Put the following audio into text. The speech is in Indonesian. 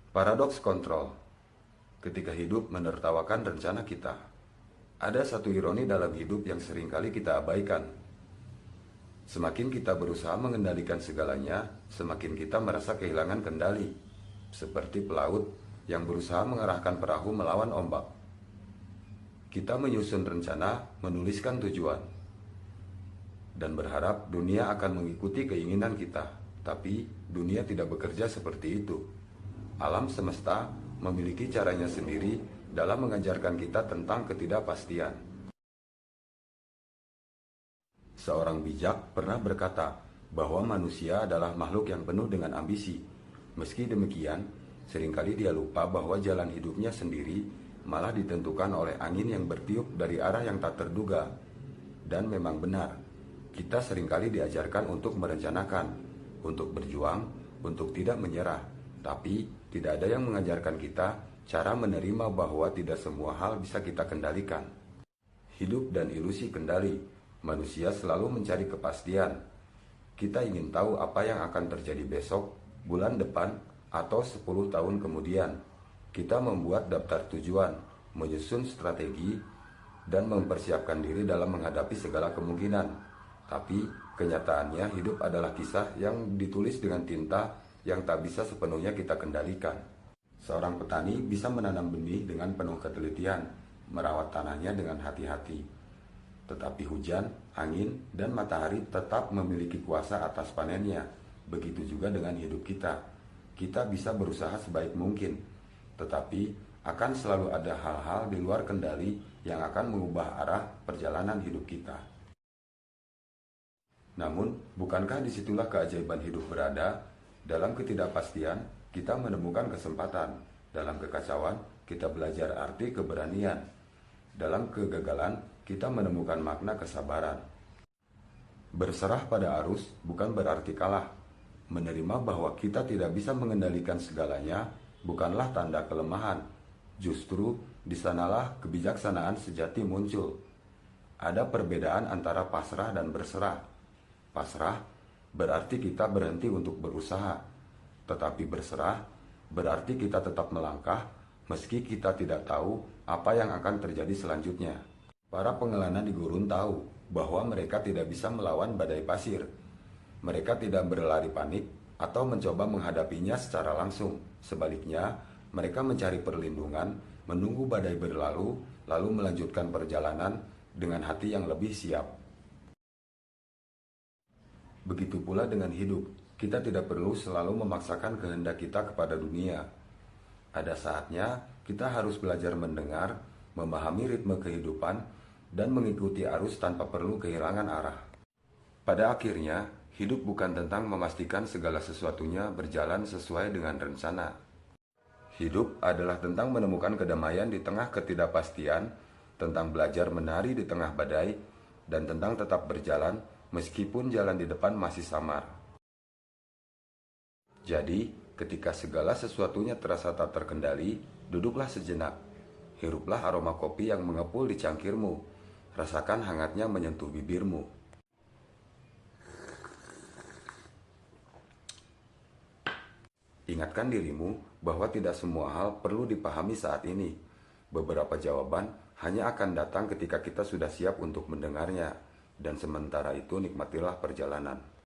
Paradoks kontrol. Ketika hidup menertawakan rencana kita, ada satu ironi dalam hidup yang seringkali kita abaikan. Semakin kita berusaha mengendalikan segalanya, semakin kita merasa kehilangan kendali. Seperti pelaut yang berusaha mengarahkan perahu melawan ombak. Kita menyusun rencana, menuliskan tujuan, dan berharap dunia akan mengikuti keinginan kita. Tapi dunia tidak bekerja seperti itu. Alam semesta memiliki caranya sendiri dalam mengajarkan kita tentang ketidakpastian. Seorang bijak pernah berkata bahwa manusia adalah makhluk yang penuh dengan ambisi. Meski demikian, seringkali dia lupa bahwa jalan hidupnya sendiri malah ditentukan oleh angin yang bertiup dari arah yang tak terduga. Dan memang benar, kita seringkali diajarkan untuk merencanakan, untuk berjuang, untuk tidak menyerah. Tapi tidak ada yang mengajarkan kita cara menerima bahwa tidak semua hal bisa kita kendalikan. Hidup dan ilusi kendali. Manusia selalu mencari kepastian. Kita ingin tahu apa yang akan terjadi besok, bulan depan, atau 10 tahun kemudian. Kita membuat daftar tujuan, menyusun strategi, dan mempersiapkan diri dalam menghadapi segala kemungkinan. Tapi kenyataannya hidup adalah kisah yang ditulis dengan tinta yang tak bisa sepenuhnya kita kendalikan. Seorang petani bisa menanam benih dengan penuh ketelitian, merawat tanahnya dengan hati-hati. Tetapi hujan, angin, dan matahari tetap memiliki kuasa atas panennya. Begitu juga dengan hidup kita. Kita bisa berusaha sebaik mungkin, tetapi akan selalu ada hal-hal di luar kendali yang akan mengubah arah perjalanan hidup kita. Namun, bukankah disitulah keajaiban hidup berada? Dalam ketidakpastian, kita menemukan kesempatan. Dalam kekacauan, kita belajar arti keberanian. Dalam kegagalan, kita menemukan makna kesabaran. Berserah pada arus bukan berarti kalah. Menerima bahwa kita tidak bisa mengendalikan segalanya bukanlah tanda kelemahan. Justru di sanalah kebijaksanaan sejati muncul. Ada perbedaan antara pasrah dan berserah. Pasrah berarti kita berhenti untuk berusaha, tetapi berserah berarti kita tetap melangkah meski kita tidak tahu apa yang akan terjadi selanjutnya. Para pengelana di gurun tahu bahwa mereka tidak bisa melawan badai pasir. Mereka tidak berlari panik atau mencoba menghadapinya secara langsung. Sebaliknya, mereka mencari perlindungan, menunggu badai berlalu, lalu melanjutkan perjalanan dengan hati yang lebih siap. Begitu pula dengan hidup, kita tidak perlu selalu memaksakan kehendak kita kepada dunia. Ada saatnya kita harus belajar mendengar, memahami ritme kehidupan, dan mengikuti arus tanpa perlu kehilangan arah. Pada akhirnya, hidup bukan tentang memastikan segala sesuatunya berjalan sesuai dengan rencana. Hidup adalah tentang menemukan kedamaian di tengah ketidakpastian, tentang belajar menari di tengah badai, dan tentang tetap berjalan meskipun jalan di depan masih samar. Jadi, ketika segala sesuatunya terasa tak terkendali, duduklah sejenak. Hiruplah aroma kopi yang mengepul di cangkirmu. Rasakan hangatnya menyentuh bibirmu. Ingatkan dirimu bahwa tidak semua hal perlu dipahami saat ini. Beberapa jawaban hanya akan datang ketika kita sudah siap untuk mendengarnya. Dan sementara itu nikmatilah perjalanan.